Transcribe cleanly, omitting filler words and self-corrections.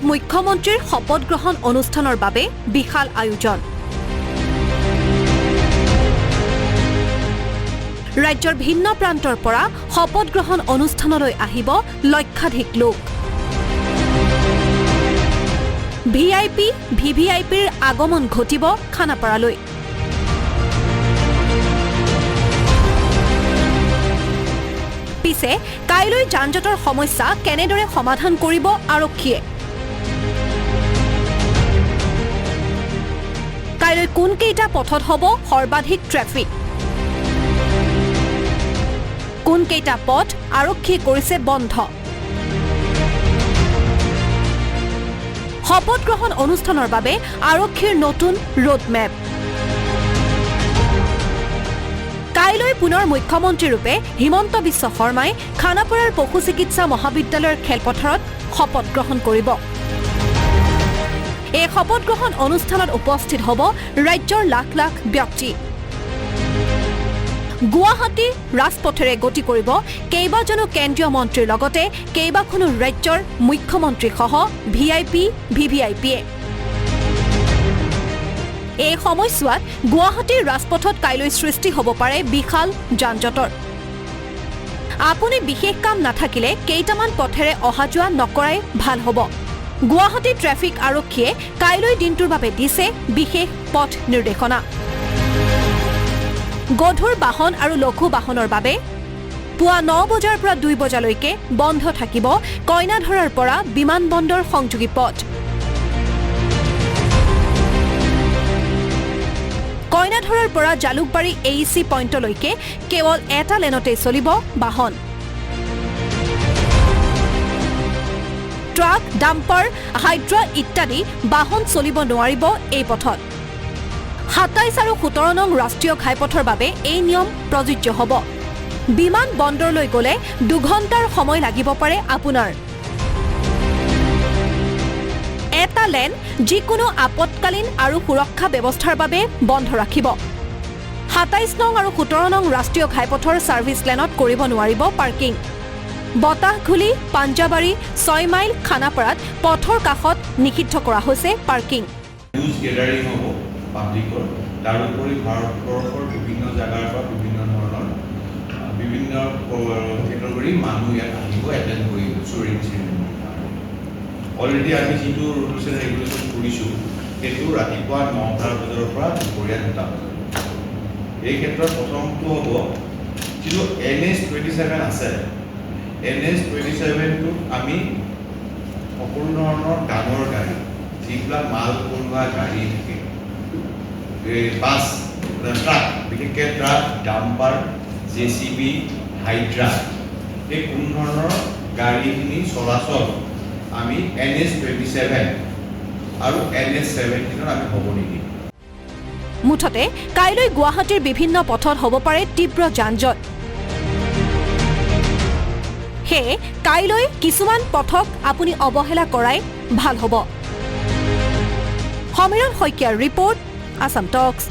মুখ্যমন্ত্ৰীৰ শপত গ্ৰহণ অনুষ্ঠানৰ বাবে বিশাল আয়োজন। ৰাজ্যৰ ভিন্ন প্ৰান্তৰ পৰা শপত গ্ৰহণ অনুষ্ঠানলৈ আহিব লক্ষাধিক লোক। ভিআইপি ভিভিআইপিৰ আগমন ঘটিব খানাপাৰালৈ। পিছে কাইলৈ যান-জঁটৰ সমস্যা কেনেদৰে সমাধান কৰিব আৰক্ষীয়ে? কাইলৈ কোনকেইটা পথত হ'ব সৰ্বাধিক ট্ৰেফিক? কোনকেইটা পথ আৰক্ষীয়ে কৰিছে বন্ধ? শপত গ্ৰহণ অনুষ্ঠানৰ বাবে আৰক্ষীৰ নতুন ৰোডমেপ। কাইলৈ পুনৰ মুখ্যমন্ত্ৰী ৰূপে হিমন্ত বিশ্ব শৰ্মাই খানাপাৰাৰ পশু চিকিৎসা মহাবিদ্যালয়ৰ খেলপথাৰত শপত গ্ৰহণ কৰিব। এই শপত গ্ৰহণ অনুষ্ঠানত উপস্থিত হ'ব ৰাজ্যৰ লাখ লাখ ব্যক্তি। গুৱাহাটী ৰাজপথেৰে গতি কৰিব কেইবাজনো কেন্দ্ৰীয় মন্ত্ৰীৰ লগতে কেইবাখনো ৰাজ্যৰ মুখ্যমন্ত্ৰীসহ ভিআইপি ভিভিআইপিয়ে। এই সময়ছোৱাত গুৱাহাটীৰ ৰাজপথত কাইলৈ সৃষ্টি হ'ব পাৰে বিশাল যান-জঁটৰ। আপুনি বিশেষ কাম নাথাকিলে কেইটামান পথেৰে অহা যোৱা নকৰাই ভাল হ'ব। গুৱাহাটী ট্ৰেফিক আৰক্ষীয়ে কাইলৈ দিনটোৰ বাবে দিছে বিশেষ পথ নিৰ্দেশনা। গধুৰ বাহন আৰু লঘু বাহনৰ বাবে পুৱা 9 বজাৰ পৰা 2 বজালৈকে বন্ধ থাকিব কইনাধৰাৰ পৰা বিমানবন্দৰ সংযোগী পথ। কইনাধৰাৰ পৰা জালুকবাৰী AEC পইণ্টলৈকে কেৱল এটা লেনতে চলিব বাহন। ট্ৰাক, ডাম্পাৰ, হাইড্ৰা ইত্যাদি বাহন চলিব নোৱাৰিব এই পথত। 27 আৰু 17 নং ৰাষ্ট্ৰীয় ঘাইপথৰ বাবে এই নিয়ম প্ৰযোজ্য হ'ব। বিমান বন্দৰলৈ গ'লে 2 ঘণ্টাৰ সময় লাগিব পাৰে আপোনাৰ। এটা লেন যিকোনো আপতকালীন আৰু সুৰক্ষা ব্যৱস্থাৰ বাবে বন্ধ ৰাখিব। 27 নং আৰু 17 নং ৰাষ্ট্ৰীয় ঘাইপথৰ ছাৰ্ভিচ লেনত কৰিব নোৱাৰিব পাৰ্কিং। বতাহঘুলি, পাঞ্জাবাৰী, 6 মাইল, খানাপাৰাত পথৰ কাষত নিষিদ্ধ কৰা হৈছে পাৰ্কিং। পাব্লিকৰ তাৰোপৰি ভাৰতবৰ্ষৰ বিভিন্ন জাগাৰ পৰা বিভিন্ন ধৰণৰ বিভিন্ন কেটেগৰী মানুহ ইয়াত আহিব এটেণ্ড কৰিব চুৰিং চেৰিমনি। অলৰেডি আমি যিটো ৰুলছ এণ্ড ৰেগুলেশ্যন কৰিছোঁ সেইটো ৰাতিপুৱা 9টা বজাৰ পৰা দুপৰীয়া 2টা বজাত। এই ক্ষেত্ৰত প্ৰথমটো হ'ব যিটো NH-27 আছে, NH-27টোত আমি সকলো ধৰণৰ ডাঙৰ গাড়ী যিবিলাক মাল কঢ়োৱা গাড়ী থাকে, বাছ, ট্ৰাক, বিশেষকৈ ট্ৰাক, ডাম্পাৰ, JCB, হাইড্ৰা, এই কোনো ধৰণৰ গাড়ীখিনি চলাচল আমি NH-27 আৰু NH-17 আমি হ'ব নিদিম। মুঠতে কাইলৈ গুৱাহাটীৰ বিভিন্ন পথত হ'ব পাৰে তীব্ৰ যান-জঁট। সেয়ে কাইলৈ কিছুমান পথক আপুনি অৱহেলা কৰাই ভাল হ'ব। সমীৰণ শইকীয়াৰ ৰিপৰ্ট, আসাম টক্স।